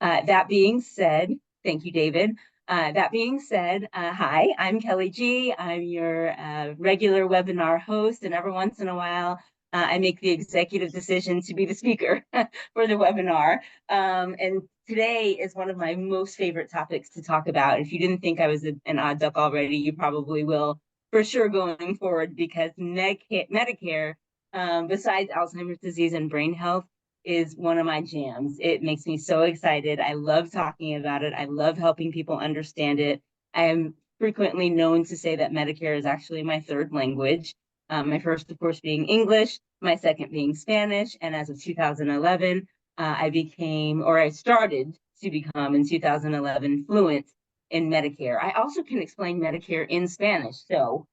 That being said, thank you, David. That being said, hi, I'm Kelly G. I'm your regular webinar host, and every once in a while, I make the executive decision to be the speaker for the webinar. And today is one of my most favorite topics to talk about. If you didn't think I was an odd duck already, you probably will for sure going forward, because Medicare, besides Alzheimer's disease and brain health, is one of my jams. It makes me so excited. I love talking about it. I love helping people understand it. I am frequently known to say that Medicare is actually my third language. My first, of course, being English, my second being Spanish. And as of 2011, I started to become in 2011 fluent in Medicare. I also can explain Medicare in Spanish. So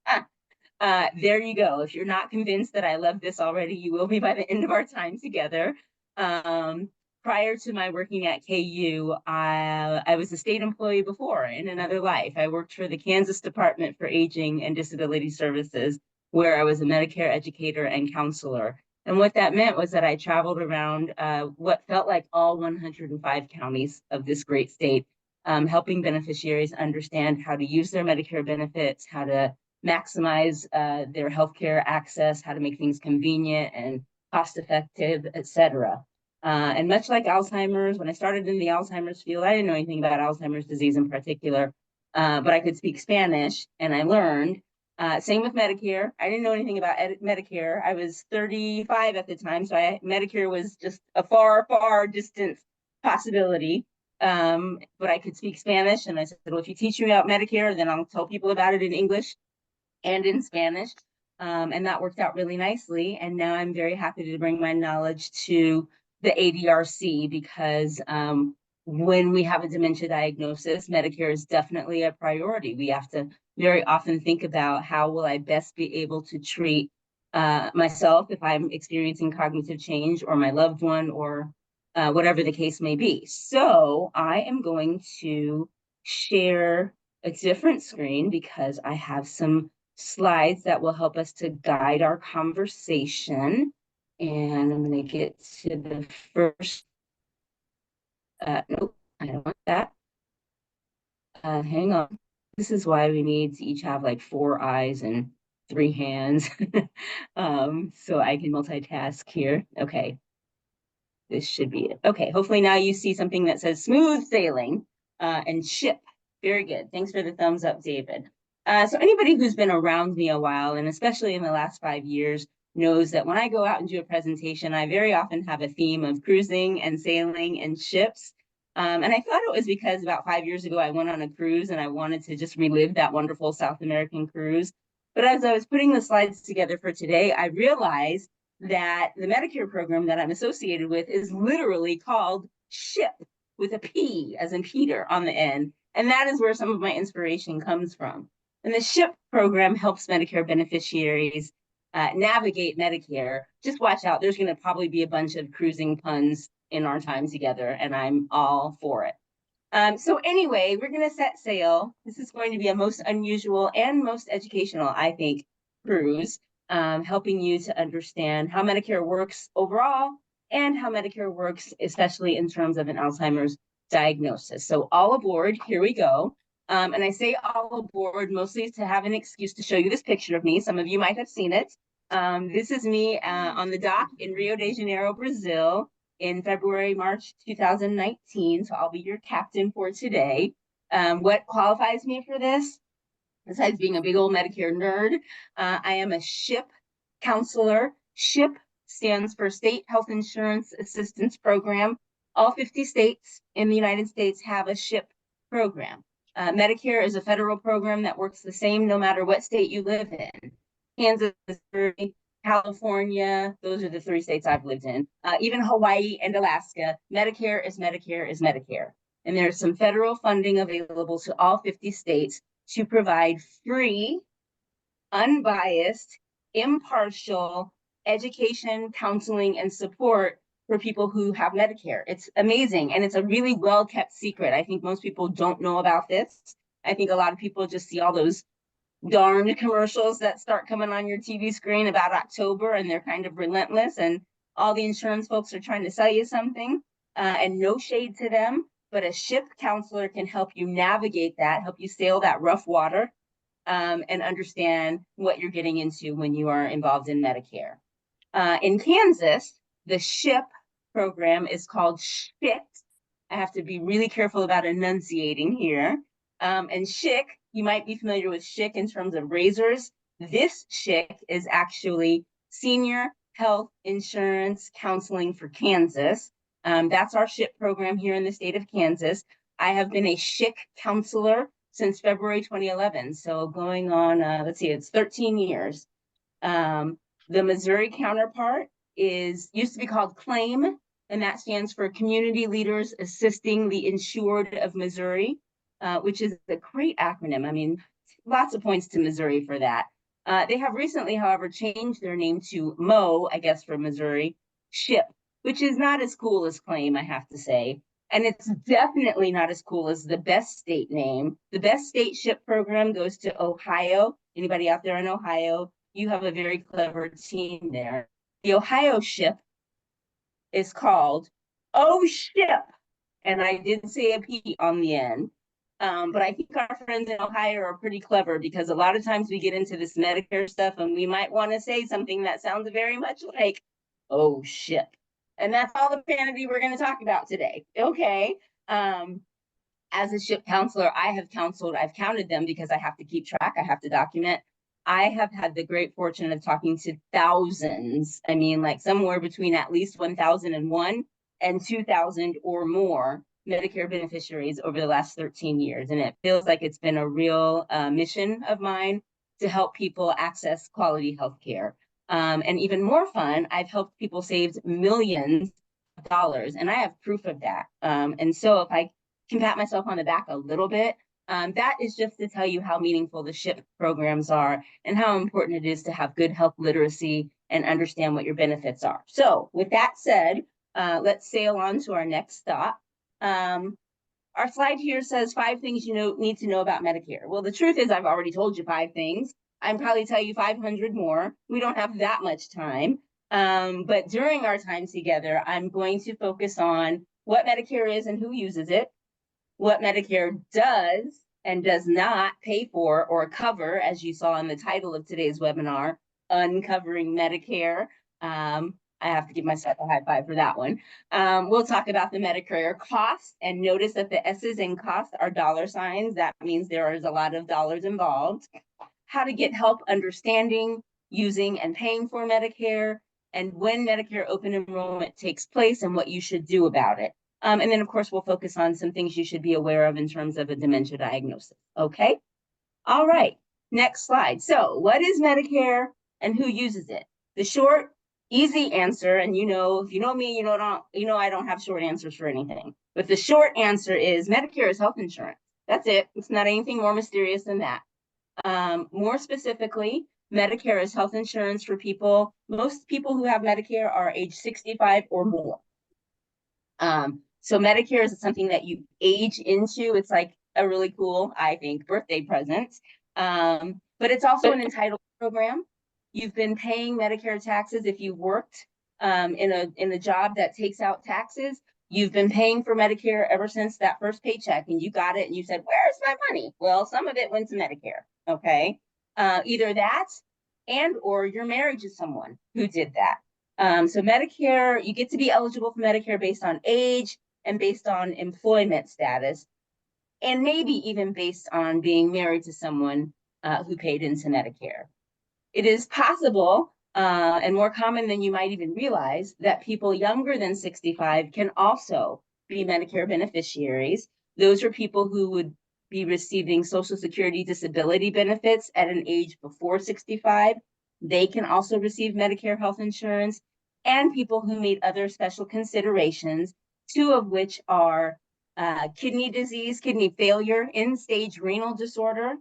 there you go. If you're not convinced that I love this already, you will be by the end of our time together. Prior to my working at KU, I was a state employee before in another life. I worked for the Kansas Department for Aging and Disability Services, where I was a Medicare educator and counselor. And what that meant was that I traveled around what felt like all 105 counties of this great state, helping beneficiaries understand how to use their Medicare benefits, how to maximize their healthcare access, how to make things convenient and cost-effective, et cetera. And much like Alzheimer's, when I started in the Alzheimer's field, I didn't know anything about Alzheimer's disease in particular, but I could speak Spanish, and I learned. Same with Medicare. I didn't know anything about Medicare. I was 35 at the time, so Medicare was just a far, far distant possibility. But I could speak Spanish, and I said, well, if you teach me about Medicare, then I'll tell people about it in English and in Spanish. And that worked out really nicely. And now I'm very happy to bring my knowledge to the ADRC, because when we have a dementia diagnosis, Medicare is definitely a priority. We have to very often think about how will I best be able to treat myself if I'm experiencing cognitive change, or my loved one, or whatever the case may be. So I am going to share a different screen because I have some slides that will help us to guide our conversation. And I'm going to get to the first. Nope, I don't want that. Hang on. This is why we need to each have like 4 eyes and 3 hands. So I can multitask here. Okay. This should be it. Okay, hopefully now you see something that says smooth sailing and ship. Very good. Thanks for the thumbs up, David. So anybody who's been around me a while, and especially in the last 5 years, knows that when I go out and do a presentation, I very often have a theme of cruising and sailing and ships. And I thought it was because about 5 years ago, I went on a cruise and I wanted to just relive that wonderful South American cruise. But as I was putting the slides together for today, I realized that the Medicare program that I'm associated with is literally called SHIP, with a P as in Peter on the end. And that is where some of my inspiration comes from. And the SHIP program helps Medicare beneficiaries navigate Medicare. Just watch out. There's going to probably be a bunch of cruising puns in our time together, and I'm all for it. So anyway, we're going to set sail. This is going to be a most unusual and most educational, I think, cruise, helping you to understand how Medicare works overall and how Medicare works, especially in terms of an Alzheimer's diagnosis. So all aboard, here we go. And I say all aboard mostly to have an excuse to show you this picture of me. Some of you might have seen it. This is me on the dock in Rio de Janeiro, Brazil, in February, March 2019. So I'll be your captain for today. What qualifies me for this? Besides being a big old Medicare nerd, I am a SHIP counselor. SHIP stands for State Health Insurance Assistance Program. All 50 states in the United States have a SHIP program. Medicare is a federal program that works the same no matter what state you live in. Kansas, Missouri, California, those are the 3 states I've lived in. Even Hawaii and Alaska, Medicare is Medicare is Medicare. And there's some federal funding available to all 50 states to provide free, unbiased, impartial education, counseling, and support for people who have Medicare. It's amazing, and it's a really well-kept secret. I think most people don't know about this. I think a lot of people just see all those darned commercials that start coming on your TV screen about October, and they're kind of relentless, and all the insurance folks are trying to sell you something, and no shade to them. but a SHIP counselor can help you navigate that, help you sail that rough water, and understand what you're getting into when you are involved in Medicare. In Kansas, the SHIP program is called SHIT. I have to be really careful about enunciating here. And SHIC, you might be familiar with SHIC in terms of razors. This SHIC is actually Senior Health Insurance Counseling for Kansas. That's our SHIP program here in the state of Kansas. I have been a SHIC counselor since February 2011. So going on, let's see, it's 13 years. The Missouri counterpart used to be called CLAIM, and that stands for Community Leaders Assisting the Insured of Missouri, which is a great acronym. I mean, lots of points to Missouri for that. They have recently, however, changed their name to MO, I guess, for Missouri, SHIP, which is not as cool as CLAIM, I have to say. And it's definitely not as cool as the Best State name. The Best State SHIP program goes to Ohio. Anybody out there in Ohio? You have a very clever team there. The Ohio SHIP is called Oh SHIP. And I did say a P on the end. But I think our friends in Ohio are pretty clever, because a lot of times we get into this Medicare stuff and we might want to say something that sounds very much like, oh, SHIP. And that's all the vanity we're going to talk about today. Okay. As a SHIP counselor, I've counted them because I have to keep track, I have to document. I have had the great fortune of talking to thousands. I mean, like somewhere between at least 1,001 and 2,000 or more Medicare beneficiaries over the last 13 years. And it feels like it's been a real mission of mine to help people access quality health care. And even more fun, I've helped people save millions of dollars, and I have proof of that. And so if I can pat myself on the back a little bit, that is just to tell you how meaningful the SHIP programs are and how important it is to have good health literacy and understand what your benefits are. So with that said, let's sail on to our next stop. Our slide here says 5 things you need to know about Medicare. Well, the truth is I've already told you 5 things. I'd probably tell you 500 more. We don't have that much time. But during our time together, I'm going to focus on what Medicare is and who uses it, what Medicare does and does not pay for or cover, as you saw in the title of today's webinar, Uncovering Medicare. I have to give myself a high five for that one. We'll talk about the Medicare cost, and notice that the S's in cost are dollar signs. That means there is a lot of dollars involved. How to get help understanding, using, and paying for Medicare, and when Medicare open enrollment takes place and what you should do about it. And then, of course, we'll focus on some things you should be aware of in terms of a dementia diagnosis. Okay? All right. Next slide. So what is Medicare and who uses it? The short, easy answer, and if you know me, I don't have short answers for anything. But the short answer is Medicare is health insurance. That's it. It's not anything more mysterious than that. More specifically, Medicare is health insurance for people. Most people who have Medicare are age 65 or more. So Medicare is something that you age into. It's like a really cool, I think, birthday present. But it's also an entitlement program. You've been paying Medicare taxes if you've worked in a job that takes out taxes. You've been paying for Medicare ever since that first paycheck, and you got it and you said, where's my money? Well, some of it went to Medicare, okay? Either that or you're married to someone who did that. So Medicare, you get to be eligible for Medicare based on age and based on employment status, and maybe even based on being married to someone who paid into Medicare. It is possible and more common than you might even realize that people younger than 65 can also be Medicare beneficiaries. Those are people who would be receiving Social Security disability benefits at an age before 65. They can also receive Medicare health insurance, and people who meet other special considerations, 2 of which are kidney disease, kidney failure, end-stage renal disorder,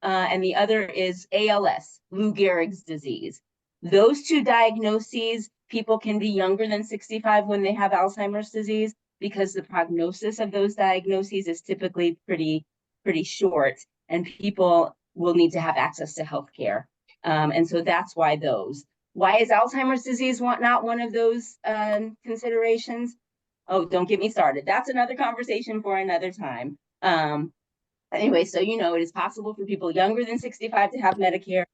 and the other is ALS, Lou Gehrig's disease. Those 2 diagnoses, people can be younger than 65 when they have Alzheimer's disease, because the prognosis of those diagnoses is typically pretty short, and people will need to have access to health care. And so that's why those. Why is Alzheimer's disease not one of those considerations? Oh, don't get me started. That's another conversation for another time. Anyway, so it is possible for people younger than 65 to have Medicare.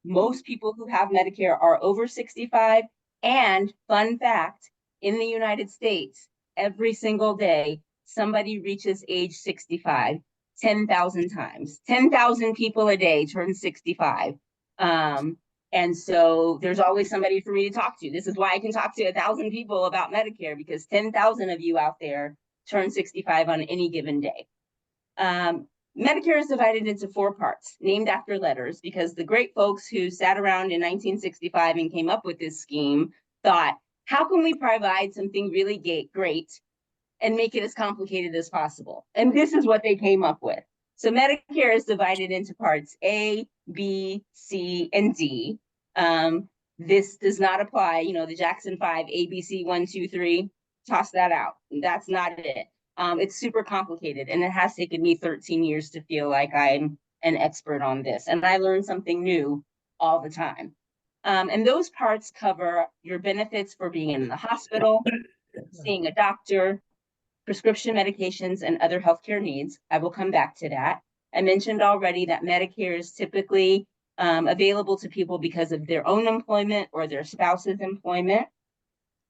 Most people who have Medicare are over 65. And fun fact, in the United States, every single day, somebody reaches age 65 10,000 times. 10,000 people a day turn 65. And so there's always somebody for me to talk to. This is why I can talk to 1,000 people about Medicare, because 10,000 of you out there turn 65 on any given day. Medicare is divided into 4 parts, named after letters, because the great folks who sat around in 1965 and came up with this scheme thought, how can we provide something really great and make it as complicated as possible? And this is what they came up with. So Medicare is divided into parts A, B, C, and D. This does not apply, the Jackson 5, A, B, C, 1, 2, 3, toss that out. That's not it. It's super complicated, and it has taken me 13 years to feel like I'm an expert on this. And I learn something new all the time. And those parts cover your benefits for being in the hospital, seeing a doctor, prescription medications, and other healthcare needs. I will come back to that. I mentioned already that Medicare is typically available to people because of their own employment or their spouse's employment.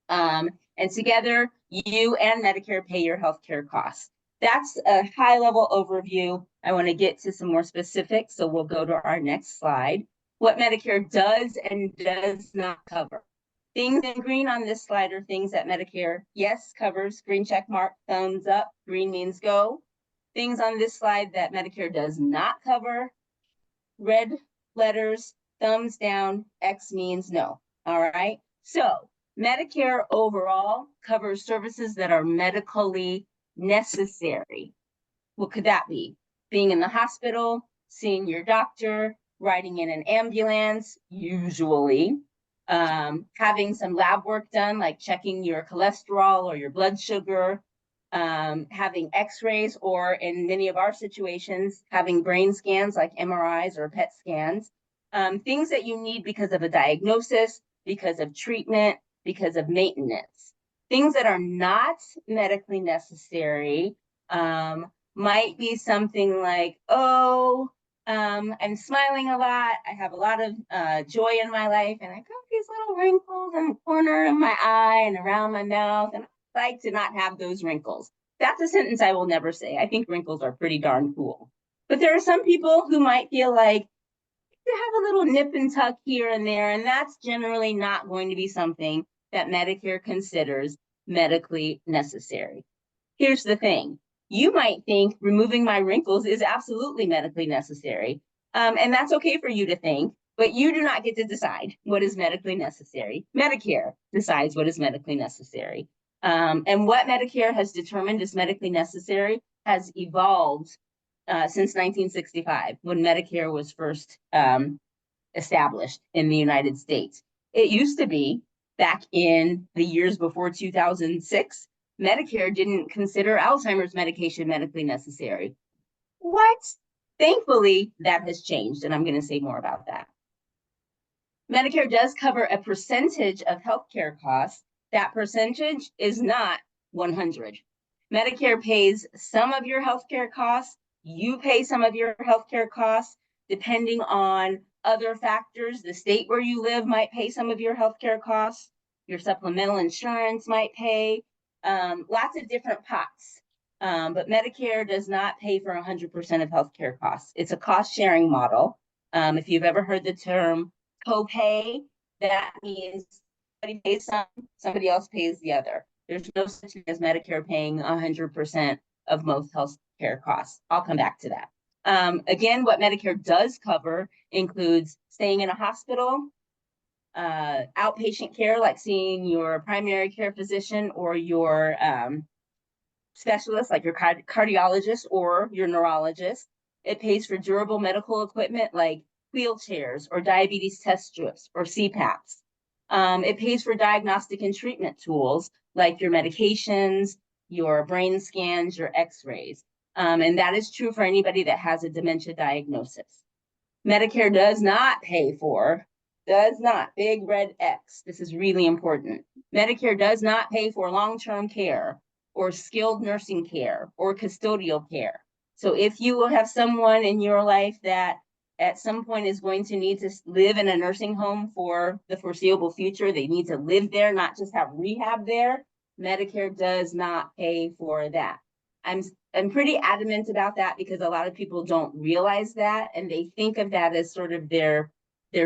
And together, you and Medicare pay your healthcare costs. That's a high-level overview. I want to get to some more specifics, so we'll go to our next slide. What Medicare does and does not cover. Things in green on this slide are things that Medicare, yes, covers. Green check mark, thumbs up, green means go. Things on this slide that Medicare does not cover, red letters, thumbs down, X means no. All right, so Medicare overall covers services that are medically necessary. What could that be? Being in the hospital, seeing your doctor, riding in an ambulance, usually, having some lab work done, like checking your cholesterol or your blood sugar, having x-rays, or in many of our situations, having brain scans like MRIs or PET scans, things that you need because of a diagnosis, because of treatment, because of maintenance. Things that are not medically necessary might be something like, I'm smiling a lot, I have a lot of joy in my life, and I got these little wrinkles in the corner of my eye and around my mouth, and I like to not have those wrinkles. That's a sentence I will never say. I think wrinkles are pretty darn cool. But there are some people who might feel like they have a little nip and tuck here and there, and that's generally not going to be something that Medicare considers medically necessary. Here's the thing. You might think removing my wrinkles is absolutely medically necessary. And that's okay for you to think, but you do not get to decide what is medically necessary. Medicare decides what is medically necessary. And what Medicare has determined is medically necessary has evolved since 1965, when Medicare was first established in the United States. It used to be, back in the years before 2006, Medicare didn't consider Alzheimer's medication medically necessary. What? Thankfully, that has changed, and I'm going to say more about that. Medicare does cover a percentage of healthcare costs. That percentage is not 100. Medicare pays some of your healthcare costs. You pay some of your healthcare costs depending on other factors. The state where you live might pay some of your healthcare costs. Your supplemental insurance might pay. Lots of different pots. But Medicare does not pay for 100% of healthcare costs. It's a cost-sharing model. If you've ever heard the term copay, that means somebody pays some, somebody else pays the other. There's no such thing as Medicare paying 100% of most healthcare costs. I'll come back to that. Again, what Medicare does cover includes staying in a hospital, outpatient care, like seeing your primary care physician or your specialist, like your cardiologist or your neurologist. It pays for durable medical equipment like wheelchairs or diabetes test strips or CPAPs. It pays for diagnostic and treatment tools like your medications, your brain scans, your x-rays. And that is true for anybody that has a dementia diagnosis. Medicare does not pay for, big red X, this is really important. Medicare does not pay for long-term care or skilled nursing care or custodial care. So if you have someone in your life that at some point is going to need to live in a nursing home for the foreseeable future, they need to live there, not just have rehab there, Medicare does not pay for that. I'm pretty adamant about that because a lot of people don't realize that, and they think of that as sort of their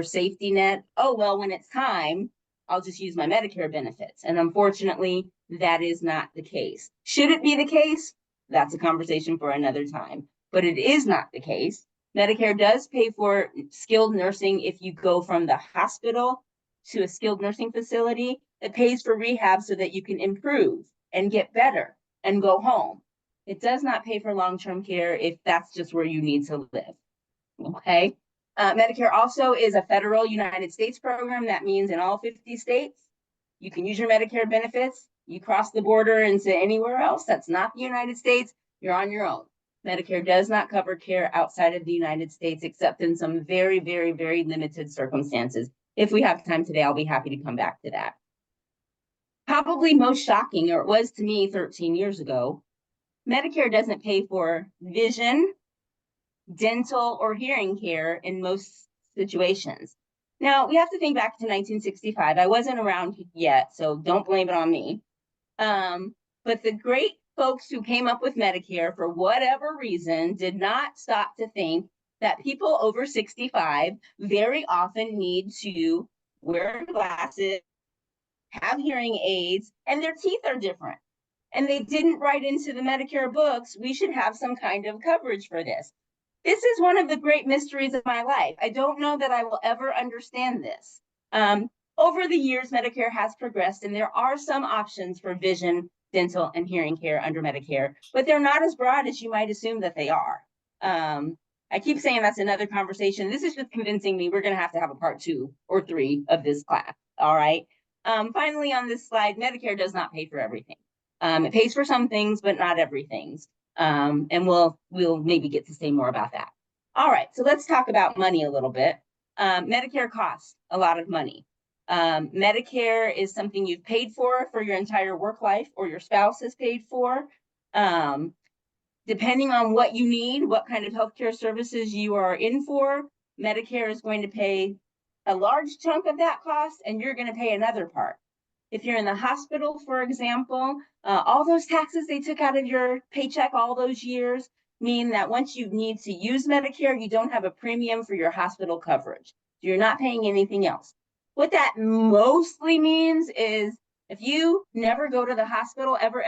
safety net. Oh, well, when it's time, I'll just use my Medicare benefits. And unfortunately, that is not the case. Should it be the case? That's a conversation for another time. But it is not the case. Medicare does pay for skilled nursing if you go from the hospital to a skilled nursing facility. It pays for rehab so that you can improve and get better and go home. It does not pay for long-term care if that's just where you need to live. Okay. Medicare also is a federal United States program. That means in all 50 states, you can use your Medicare benefits. You cross the border into anywhere else that's not the United States, you're on your own. Medicare does not cover care outside of the United States, except in some very, very, very limited circumstances. If we have time today, I'll be happy to come back to that. Probably most shocking, or it was to me 13 years ago, Medicare doesn't pay for vision, dental, or hearing care in most situations. Now, we have to think back to 1965. I wasn't around yet, so don't blame it on me. But the great folks who came up with Medicare, for whatever reason, did not stop to think that people over 65 very often need to wear glasses, have hearing aids, and their teeth are different. And they didn't write into the Medicare books, we should have some kind of coverage for this. This is one of the great mysteries of my life. I don't know that I will ever understand this. Over the years, Medicare has progressed, and there are some options for vision, dental, and hearing care under Medicare, but they're not as broad as you might assume that they are. I keep saying that's another conversation. This is just convincing me we're going to have a part 2 or 3 of this class. All right. Finally, on this slide, Medicare does not pay for everything. It pays for some things, but not everything. And we'll maybe get to say more about that. All right, so let's talk about money a little bit. Medicare costs a lot of money. Medicare is something you've paid for your entire work life, or your spouse has paid for. Depending on what you need, what kind of healthcare services you are in for, Medicare is going to pay a large chunk of that cost, and you're going to pay another part. If you're in the hospital, for example, all those taxes they took out of your paycheck all those years mean that once you need to use Medicare, you don't have a premium for your hospital coverage. You're not paying anything else. What that mostly means is if you never go to the hospital ever,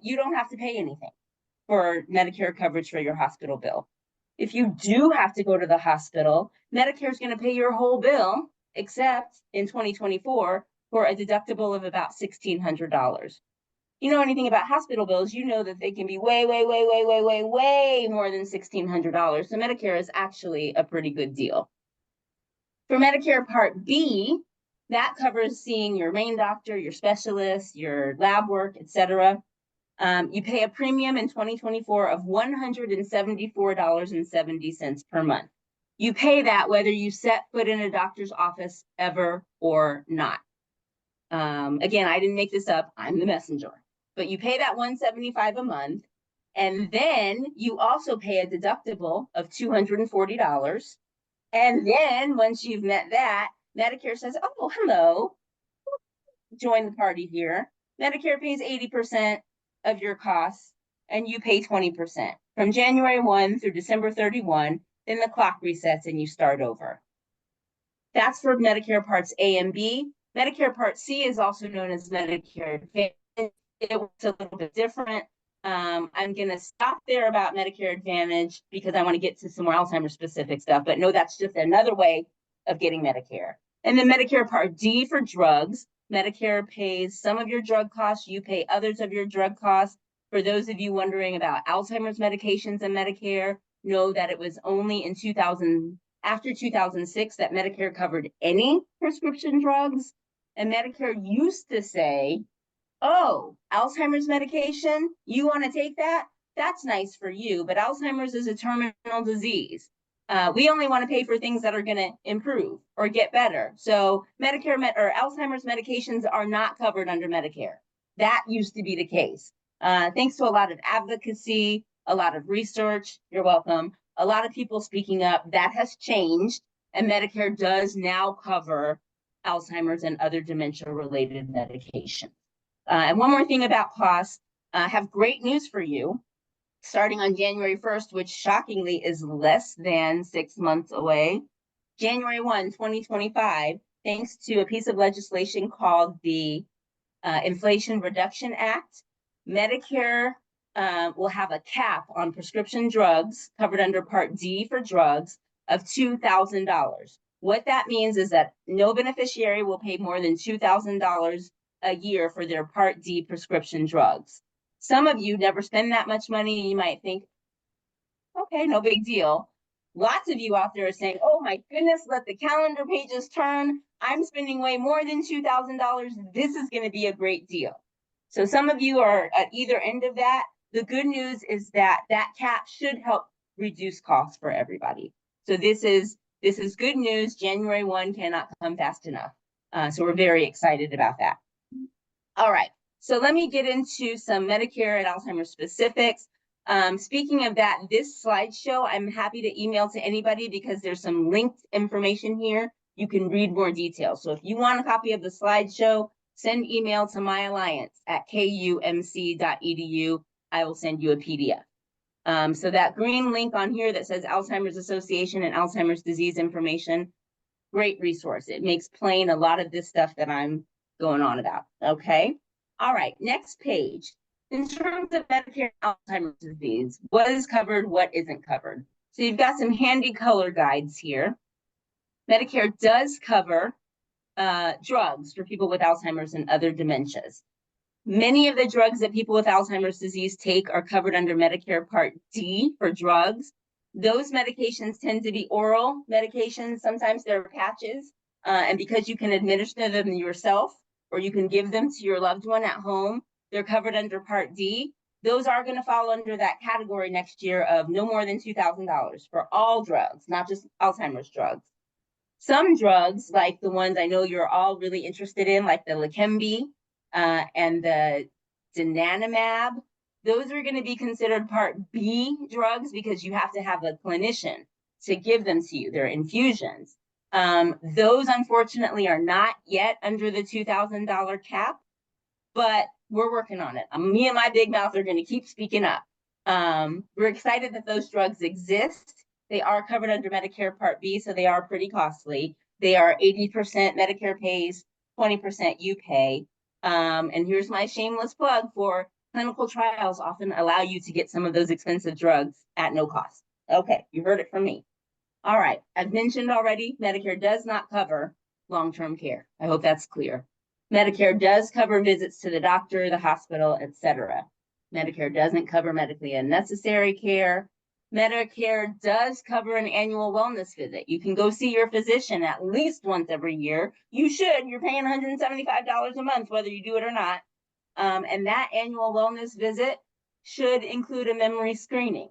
you don't have to pay anything for Medicare coverage for your hospital bill. If you do have to go to the hospital, Medicare is going to pay your whole bill, except in 2024, for a deductible of about $1,600. You know anything about hospital bills, you know that they can be way more than $1,600. So Medicare is actually a pretty good deal. For Medicare Part B, that covers seeing your main doctor, your specialist, your lab work, etc. You pay a premium in 2024 of $174.70 per month. You pay that whether you set foot in a doctor's office ever or not. Again, I didn't make this up, I'm the messenger. But you pay that $175 a month, and then you also pay a deductible of $240. And then once you've met that, Medicare says, oh, hello, join the party here. Medicare pays 80% of your costs, and you pay 20%. From January 1 through December 31, then the clock resets and you start over. That's for Medicare Parts A and B. Medicare Part C is also known as Medicare Advantage. It works a little bit different. I'm going to stop there about Medicare Advantage because I want to get to some more Alzheimer's specific stuff. But no, that's just another way of getting Medicare. And then Medicare Part D for drugs. Medicare pays some of your drug costs. You pay others of your drug costs. For those of you wondering about Alzheimer's medications and Medicare, know that it was only in after 2006 that Medicare covered any prescription drugs. And Medicare used to say, oh, Alzheimer's medication, you want to take that? That's nice for you, but Alzheimer's is a terminal disease. We only want to pay for things that are going to improve or get better. So Medicare or Alzheimer's medications are not covered under Medicare. That used to be the case. Thanks to a lot of advocacy, a lot of research, you're welcome, a lot of people speaking up, that has changed, and Medicare does now cover Alzheimer's and other dementia-related medications. And one more thing about costs, I have great news for you. Starting on January 1st, which shockingly is less than 6 months away, January 1, 2025, thanks to a piece of legislation called the Inflation Reduction Act, Medicare will have a cap on prescription drugs covered under Part D for drugs of $2,000. What that means is that no beneficiary will pay more than $2,000 a year for their Part D prescription drugs. Some of you never spend that much money, and you might think, okay, no big deal. Lots of you out there are saying, oh my goodness, let the calendar pages turn. I'm spending way more than $2,000. This is going to be a great deal. So some of you are at either end of that. The good news is that that cap should help reduce costs for everybody. So this is good news. January 1 cannot come fast enough. So we're very excited about that. All right. So let me get into some Medicare and Alzheimer's specifics. Speaking of that, this slideshow, I'm happy to email to anybody because there's some linked information here. You can read more details. So if you want a copy of the slideshow, send email to myalliance@kumc.edu. I will send you a PDF. So that green link on here that says Alzheimer's Association and Alzheimer's disease information, great resource. It makes plain a lot of this stuff that I'm going on about, okay? All right, next page. In terms of Medicare and Alzheimer's disease, what is covered, what isn't covered? So you've got some handy color guides here. Medicare does cover drugs for people with Alzheimer's and other dementias. Many of the drugs that people with Alzheimer's disease take are covered under Medicare Part D for drugs. Those medications tend to be oral medications. Sometimes they're patches. And because you can administer them yourself or you can give them to your loved one at home, they're covered under Part D. Those are going to fall under that category next year of no more than $2,000 for all drugs, not just Alzheimer's drugs. Some drugs, like the ones I know you're all really interested in, like the Leqembi and the donanemab, those are going to be considered Part B drugs because you have to have a clinician to give them to you. They're infusions. Those, unfortunately, are not yet under the $2,000 cap, but we're working on it. Me and my big mouth are going to keep speaking up. We're excited that those drugs exist. They are covered under Medicare Part B, so they are pretty costly. They are 80% Medicare pays, 20% you pay. And here's my shameless plug for clinical trials often allow you to get some of those expensive drugs at no cost. Okay, you heard it from me. All right, I've mentioned already, Medicare does not cover long-term care. I hope that's clear. Medicare does cover visits to the doctor, the hospital, etc. Medicare doesn't cover medically unnecessary care. Medicare does cover an annual wellness visit. You can go see your physician at least once every year. You should. You're paying $175 a month, whether you do it or not. And that annual wellness visit should include a memory screening.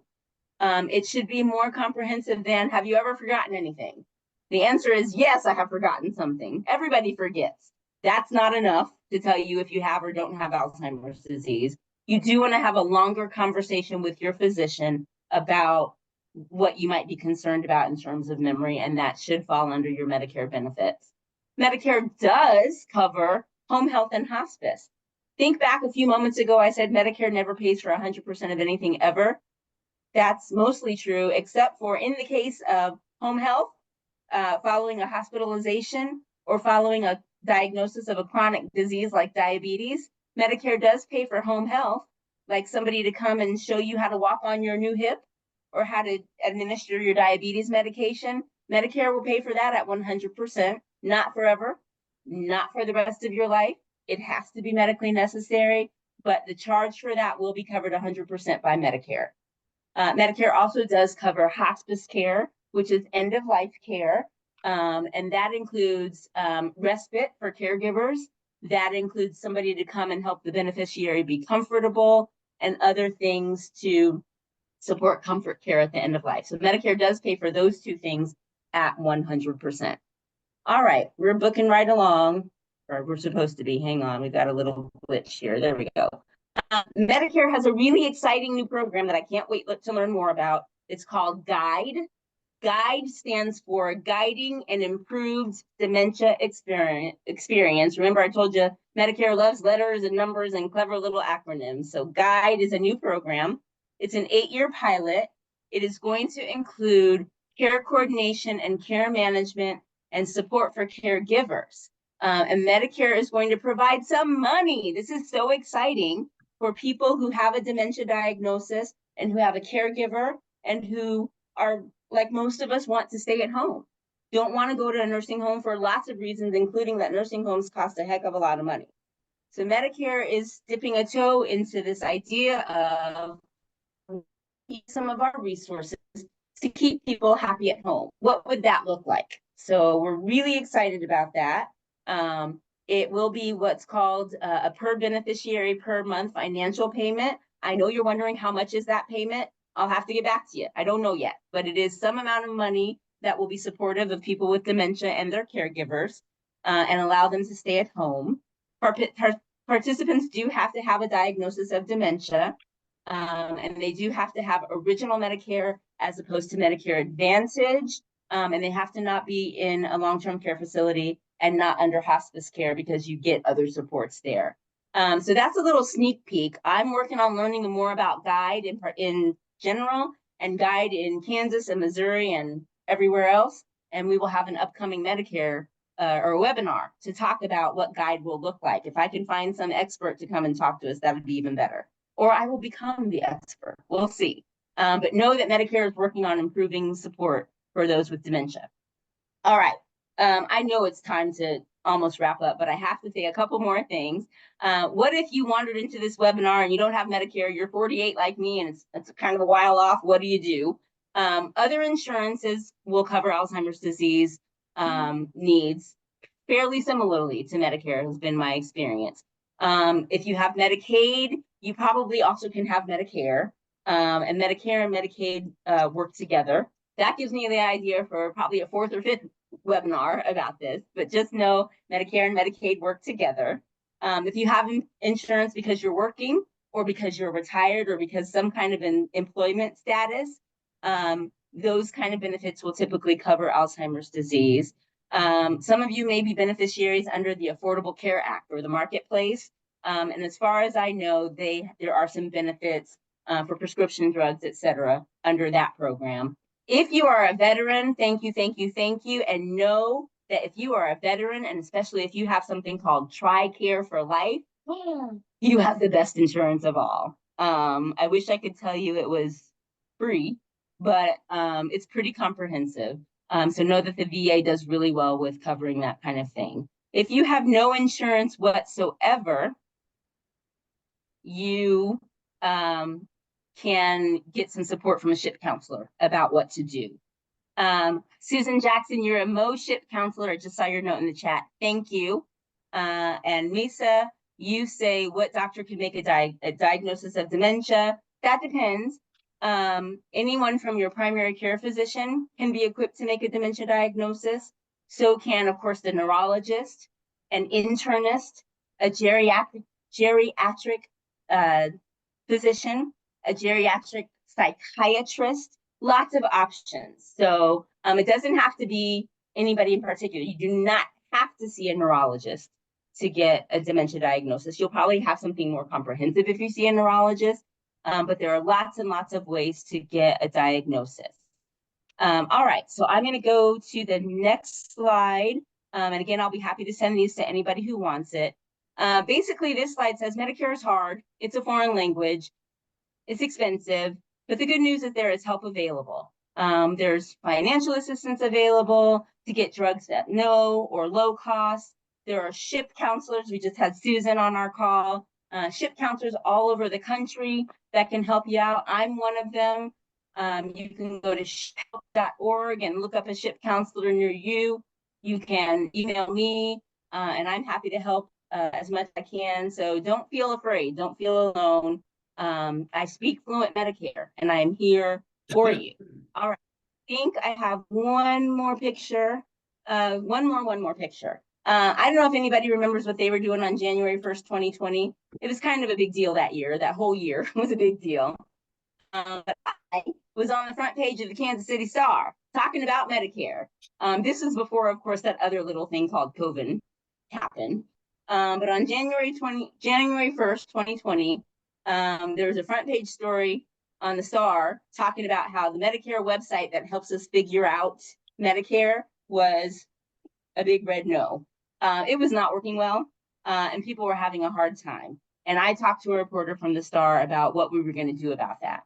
It should be more comprehensive than, have you ever forgotten anything? The answer is yes, I have forgotten something. Everybody forgets. That's not enough to tell you if you have or don't have Alzheimer's disease. You do want to have a longer conversation with your physician about what you might be concerned about in terms of memory, and that should fall under your Medicare benefits. Medicare does cover home health and hospice. Think back a few moments ago, I said Medicare never pays for 100% of anything ever. That's mostly true, except for in the case of home health, following a hospitalization or following a diagnosis of a chronic disease like diabetes. Medicare does pay for home health, like somebody to come and show you how to walk on your new hip or how to administer your diabetes medication. Medicare will pay for that at 100%, not forever, not for the rest of your life. It has to be medically necessary, but the charge for that will be covered 100% by Medicare. Medicare also does cover hospice care, which is end-of-life care, and that includes respite for caregivers. That includes somebody to come and help the beneficiary be comfortable and other things to support comfort care at the end of life. So Medicare does pay for those two things at 100%. All right, we're booking right along. or we're supposed to be. Hang on, we've got a little glitch here. There we go. Medicare has a really exciting new program that I can't wait to learn more about. It's called GUIDE. GUIDE stands for Guiding an Improved Dementia Experience. Remember, I told you Medicare loves letters and numbers and clever little acronyms. So GUIDE is a new program. It's an 8-year pilot. It is going to include care coordination and care management and support for caregivers. And Medicare is going to provide some money. This is so exciting for people who have a dementia diagnosis and who have a caregiver and who are, like most of us, want to stay at home. Don't want to go to a nursing home for lots of reasons, including that nursing homes cost a heck of a lot of money. So Medicare is dipping a toe into this idea of some of our resources to keep people happy at home. What would that look like? So we're really excited about that. It will be what's called a per beneficiary per month financial payment. I know you're wondering, how much is that payment? I'll have to get back to you. I don't know yet, but it is some amount of money that will be supportive of people with dementia and their caregivers, and allow them to stay at home. Participants do have to have a diagnosis of dementia, and they do have to have original Medicare as opposed to Medicare Advantage, and they have to not be in a long-term care facility and not under hospice care, because you get other supports there. So that's a little sneak peek. I'm working on learning more about GUIDE in general and GUIDE in Kansas and Missouri and everywhere else. And we will have an upcoming Medicare or a webinar to talk about what GUIDE will look like. If I can find some expert to come and talk to us, that would be even better. Or I will become the expert. We'll see. But know that Medicare is working on improving support for those with dementia. All right. I know it's time to almost wrap up, but I have to say a couple more things. What if you wandered into this webinar and you don't have Medicare, you're 48 like me, and it's kind of a while off? What do you do? Other insurances will cover Alzheimer's disease needs fairly similarly to Medicare, has been my experience. If you have Medicaid, you probably also can have Medicare, and Medicare and Medicaid work together. That gives me the idea for probably a 4th or 5th webinar about this, but just know Medicare and Medicaid work together. If you have insurance because you're working, or because you're retired, or because some kind of an employment status, those kind of benefits will typically cover Alzheimer's disease. Some of you may be beneficiaries under the Affordable Care Act or the Marketplace. And as far as I know, there are some benefits for prescription drugs, et cetera, under that program. If you are a veteran, thank you. And know that if you are a veteran, and especially if you have something called TRICARE for life, you have the best insurance of all. I wish I could tell you it was free, but it's pretty comprehensive. So know that the VA does really well with covering that kind of thing. If you have no insurance whatsoever, you can get some support from a SHIP counselor about what to do. Susan Jackson, you're a Mo SHIP counselor. I just saw your note in the chat. Thank you. And Misa, you say, what doctor can make a diagnosis of dementia? That depends. Anyone from your primary care physician can be equipped to make a dementia diagnosis. So can, of course, the neurologist, an internist, a geriatric physician, a geriatric psychiatrist, lots of options. So it doesn't have to be anybody in particular. You do not have to see a neurologist to get a dementia diagnosis. You'll probably have something more comprehensive if you see a neurologist, but there are lots and lots of ways to get a diagnosis. All right, so I'm going to go to the next slide. And again, I'll be happy to send these to anybody who wants it. Basically, this slide says Medicare is hard. It's a foreign language. It's expensive. But the good news is there is help available. There's financial assistance available to get drugs at no or low cost. There are SHIP counselors. We just had Susan on our call. SHIP counselors all over the country that can help you out. I'm one of them. You can go to shiphelp.org and look up a SHIP counselor near you. You can email me, and I'm happy to help as much as I can. So don't feel afraid. Don't feel alone. I speak fluent Medicare, and I am here for you. All right. I think I have one more picture. One more picture. I don't know if anybody remembers what they were doing on January 1st, 2020. It was kind of a big deal that year. That whole year was a big deal. But I was on the front page of the Kansas City Star talking about Medicare. This was before, of course, that other little thing called COVID happened. But on January 1st, 2020, there was a front page story on the Star talking about how the Medicare website that helps us figure out Medicare was a big red no. It was not working well, and people were having a hard time. And I talked to a reporter from the Star about what we were going to do about that.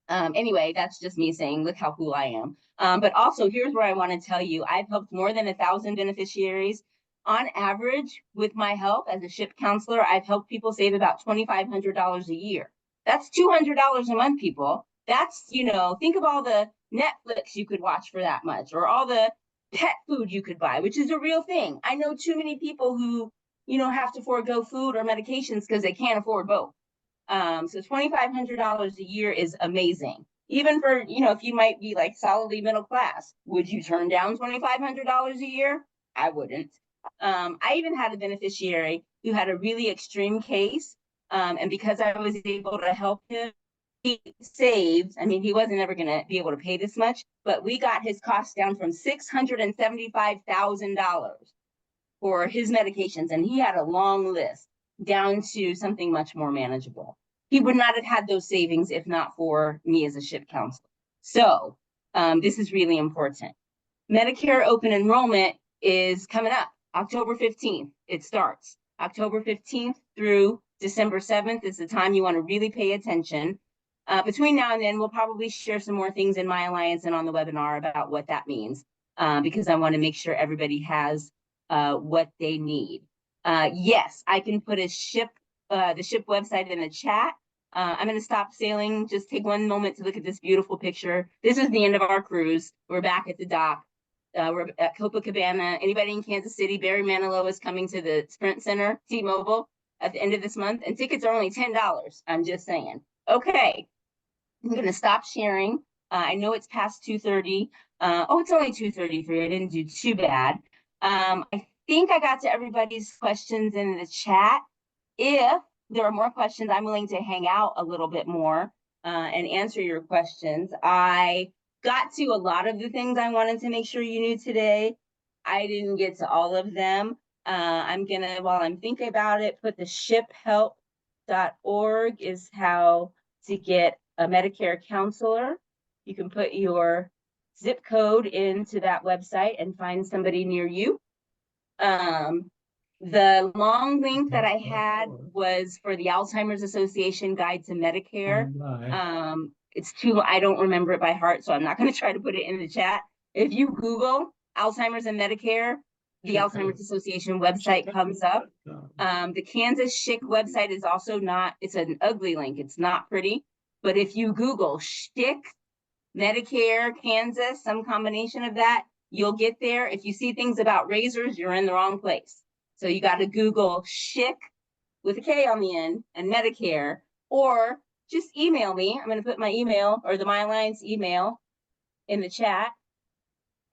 Anyway, that's just me saying, look how cool I am. But also, here's where I want to tell you, I've helped more than 1,000 beneficiaries. On average, with my help as a SHIP counselor, I've helped people save about $2,500 a year. That's $200 a month, people. That's, think of all the Netflix you could watch for that much, or all the pet food you could buy, which is a real thing. I know too many people who, have to forego food or medications because they can't afford both. So $2,500 a year is amazing. Even for, if you might be like solidly middle class, would you turn down $2,500 a year? I wouldn't. I even had a beneficiary who had a really extreme case. And because I was able to help him, he saved, he wasn't ever going to be able to pay this much, but we got his costs down from $675,000 for his medications. And he had a long list down to something much more manageable. He would not have had those savings if not for me as a SHIP counselor. So this is really important. Medicare open enrollment is coming up October 15th. It starts October 15th through December 7th is the time you want to really pay attention. Between now and then, we'll probably share some more things in my alliance and on the webinar about what that means, because I want to make sure everybody has what they need. Yes, I can put the SHIP website in the chat. I'm going to stop sailing. Just take one moment to look at this beautiful picture. This is the end of our cruise. We're back at the dock. We're at Copacabana. Anybody in Kansas City, Barry Manilow is coming to the Sprint Center, T-Mobile, at the end of this month, and tickets are only $10. I'm just saying. Okay, I'm going to stop sharing. I know it's past 2:30. It's only 2:33. I didn't do too bad. I think I got to everybody's questions in the chat. If there are more questions, I'm willing to hang out a little bit more and answer your questions. I got to a lot of the things I wanted to make sure you knew today. I didn't get to all of them. I'm going to, while I'm thinking about it, put the shiphelp.org is how to get a Medicare counselor. You can put your zip code into that website and find somebody near you. The long link that I had was for the Alzheimer's Association Guide to Medicare. It's too, I don't remember it by heart, so I'm not going to try to put it in the chat. If you Google Alzheimer's and Medicare, the Alzheimer's Association website comes up. The Kansas SHIC website is also not, it's an ugly link. It's not pretty. But if you Google SHIC, Medicare, Kansas, some combination of that, you'll get there. If you see things about razors, you're in the wrong place. So you got to Google SHIC with a K on the end and Medicare, or just email me. I'm going to put my email or the My Alliance email in the chat,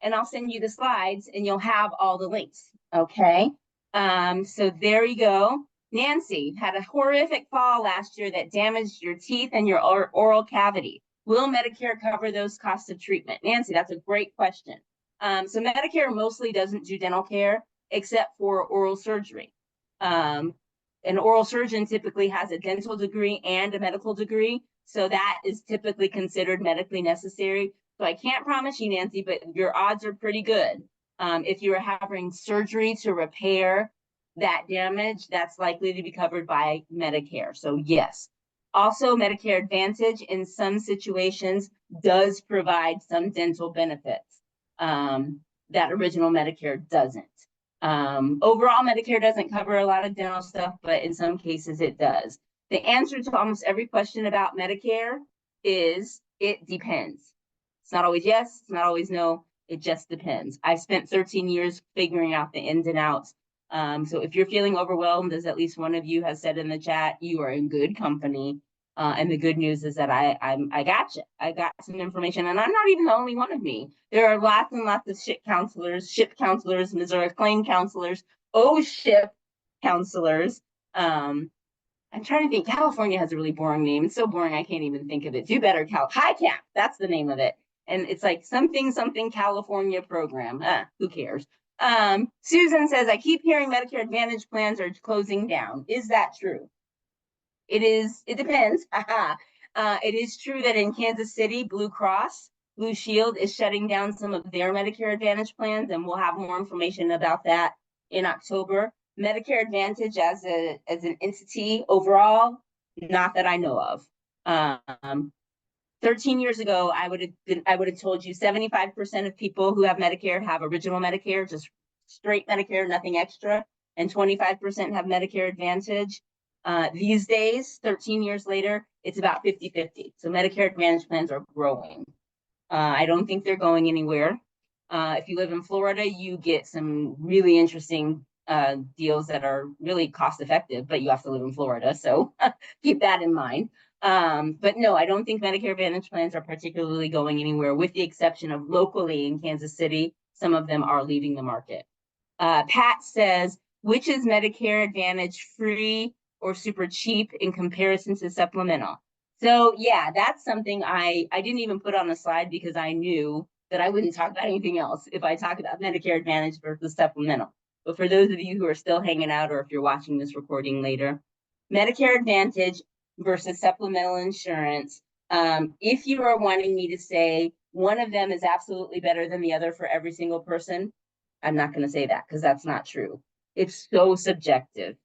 and I'll send you the slides and you'll have all the links. Okay. So there you go. Nancy had a horrific fall last year that damaged your teeth and your oral cavity. Will Medicare cover those costs of treatment? Nancy, that's a great question. So Medicare mostly doesn't do dental care except for oral surgery. An oral surgeon typically has a dental degree and a medical degree, so that is typically considered medically necessary. So I can't promise you, Nancy, but your odds are pretty good. If you are having surgery to repair that damage, that's likely to be covered by Medicare. So yes. Also, Medicare Advantage in some situations does provide some dental benefits that original Medicare doesn't. Overall, Medicare doesn't cover a lot of dental stuff, but in some cases it does. The answer to almost every question about Medicare is it depends. It's not always yes, it's not always no, it just depends. I spent 13 years figuring out the ins and outs. So if you're feeling overwhelmed, as at least one of you has said in the chat, you are in good company. And the good news is that I got you. I got some information, and I'm not even the only one of me. There are lots and lots of SHIP counselors, Missouri claim counselors, OSHIP counselors. I'm trying to think. California has a really boring name. It's so boring I can't even think of it. Do better, High Cap. That's the name of it. And it's like something California program. Who cares? Susan says, I keep hearing Medicare Advantage plans are closing down. Is that true? It is. It depends. It is true that in Kansas City, Blue Cross Blue Shield is shutting down some of their Medicare Advantage plans, and we'll have more information about that in October. Medicare Advantage as an entity overall, not that I know of. 13 years ago, I would have told you 75% of people who have Medicare have original Medicare, just straight Medicare, nothing extra, and 25% have Medicare Advantage. These days, 13 years later, it's about 50-50. So Medicare Advantage plans are growing. I don't think they're going anywhere. If you live in Florida, you get some really interesting deals that are really cost effective, but you have to live in Florida. So keep that in mind. But no, I don't think Medicare Advantage plans are particularly going anywhere, with the exception of locally in Kansas City. Some of them are leaving the market. Pat says, which is Medicare Advantage, free or super cheap in comparison to supplemental? So yeah, that's something I didn't even put on the slide because I knew that I wouldn't talk about anything else if I talk about Medicare Advantage versus supplemental. But for those of you who are still hanging out, or if you're watching this recording later, Medicare Advantage versus supplemental insurance. If you are wanting me to say one of them is absolutely better than the other for every single person, I'm not going to say that, because that's not true. It's so subjective.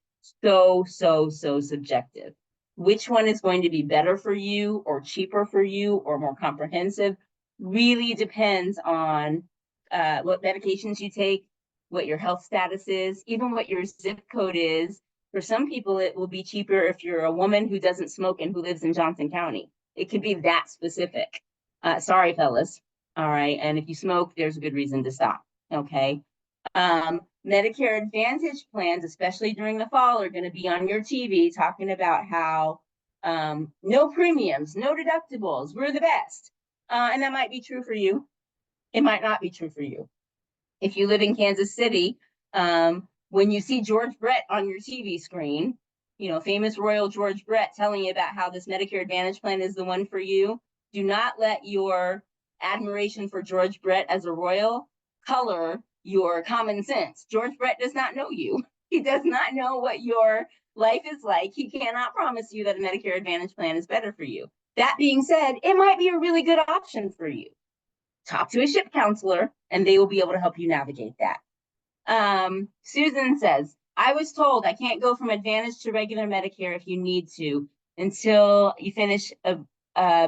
So subjective. Which one is going to be better for you, or cheaper for you, or more comprehensive really depends on what medications you take, what your health status is, even what your zip code is. For some people, it will be cheaper if you're a woman who doesn't smoke and who lives in Johnson County. It could be that specific. Sorry, fellas. All right. And if you smoke, there's a good reason to stop. Okay. Medicare Advantage plans, especially during the fall, are going to be on your TV talking about how no premiums, no deductibles, we're the best. And that might be true for you. It might not be true for you. If you live in Kansas City, when you see George Brett on your TV screen, famous Royal George Brett telling you about how this Medicare Advantage plan is the one for you, do not let your admiration for George Brett as a royal color your common sense. George Brett does not know you. He does not know what your life is like. He cannot promise you that a Medicare Advantage plan is better for you. That being said, it might be a really good option for you. Talk to a SHIP counselor, and they will be able to help you navigate that. Susan says, I was told I can't go from Advantage to regular Medicare if you need to until you finish a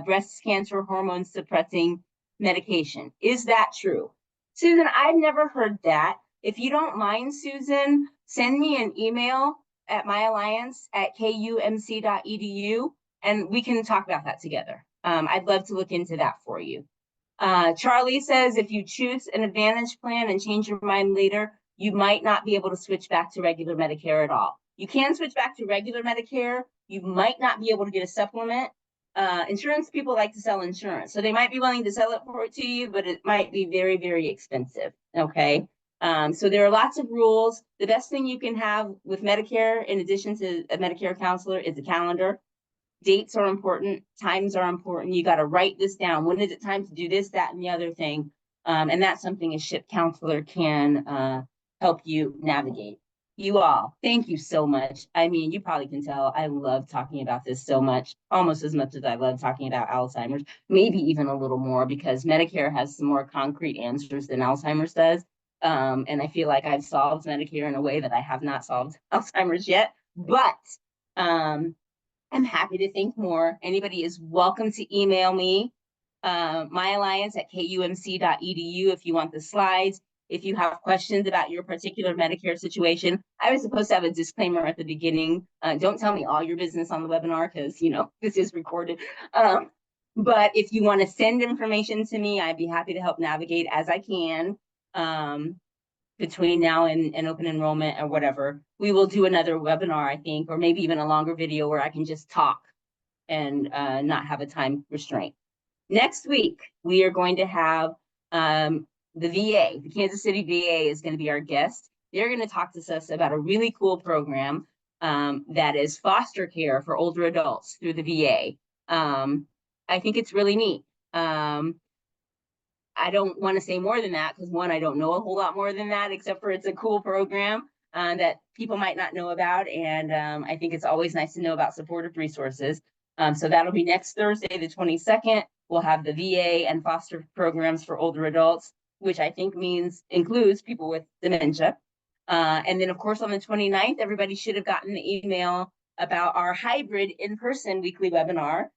breast cancer hormone suppressing medication. Is that true? Susan, I've never heard that. If you don't mind, Susan, send me an email at myalliance@kumc.edu, and we can talk about that together. I'd love to look into that for you. Charlie says, if you choose an Advantage plan and change your mind later, you might not be able to switch back to regular Medicare at all. You can switch back to regular Medicare. You might not be able to get a supplement. Insurance people like to sell insurance, so they might be willing to sell it to you, but it might be very, very expensive. Okay. So there are lots of rules. The best thing you can have with Medicare, in addition to a Medicare counselor, is a calendar. Dates are important. Times are important. You got to write this down. When is it time to do this, that, and the other thing? And that's something a SHIP counselor can help you navigate. You all, thank you so much. I mean, you probably can tell I love talking about this so much, almost as much as I love talking about Alzheimer's, maybe even a little more, because Medicare has some more concrete answers than Alzheimer's does. And I feel like I've solved Medicare in a way that I have not solved Alzheimer's yet. But I'm happy to think more. Anybody is welcome to email me, myalliance@kumc.edu, if you want the slides. If you have questions about your particular Medicare situation. I was supposed to have a disclaimer at the beginning. Don't tell me all your business on the webinar, because this is recorded. But if you want to send information to me, I'd be happy to help navigate as I can between now and open enrollment or whatever. We will do another webinar, I think, or maybe even a longer video where I can just talk and not have a time restraint. Next week, we are going to have the VA. The Kansas City VA is going to be our guest. They're going to talk to us about a really cool program that is foster care for older adults through the VA. I think it's really neat. I don't want to say more than that because, one, I don't know a whole lot more than that, except for it's a cool program that people might not know about. And I think it's always nice to know about supportive resources. So that'll be next Thursday, the 22nd. We'll have the VA and foster programs for older adults, which I think includes people with dementia. And then, of course, on the 29th, everybody should have gotten the email about our hybrid in-person weekly webinar.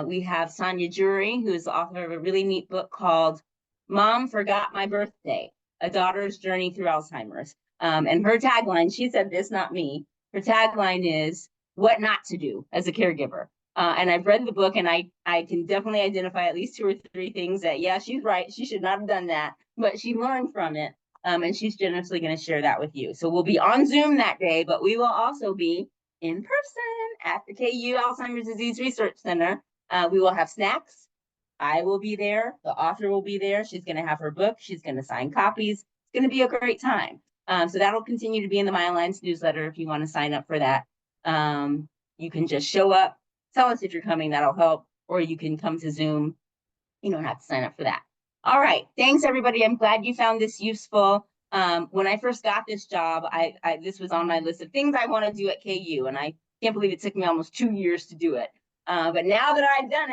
We have Sonia Jury, who is the author of a really neat book called Mom Forgot My Birthday, A Daughter's Journey Through Alzheimer's. And her tagline, she said this, not me, her tagline is what not to do as a caregiver. And I've read the book, and I can definitely identify at least 2 or 3 things that, yeah, she's right, she should not have done that, but she learned from it. And she's generously going to share that with you. So we'll be on Zoom that day, but we will also be in person at the KU Alzheimer's Disease Research Center. We will have snacks. I will be there. The author will be there. She's going to have her book. She's going to sign copies. It's going to be a great time. So that'll continue to be in the My Alliance newsletter if you want to sign up for that. You can just show up, tell us if you're coming. That'll help. Or you can come to Zoom. You don't have to sign up for that. All right. Thanks, everybody. I'm glad you found this useful. When I first got this job, this was on my list of things I want to do at KU, and I can't believe it took me almost 2 years to do it. But now that I've done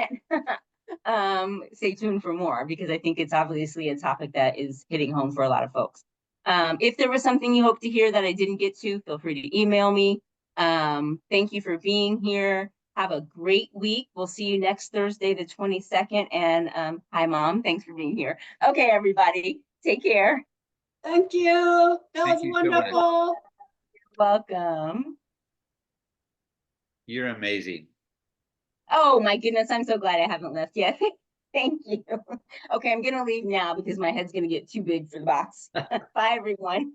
it, stay tuned for more, because I think it's obviously a topic that is hitting home for a lot of folks. If there was something you hope to hear that I didn't get to, feel free to email me. Thank you for being here. Have a great week. We'll see you next Thursday, the 22nd. And hi, Mom. Thanks for being here. Okay, everybody. Take care. Thank you. That was wonderful. You're welcome. You're amazing. Oh, my goodness. I'm so glad I haven't left yet. Thank you. Okay, I'm going to leave now because my head's going to get too big for the box. Bye, everyone.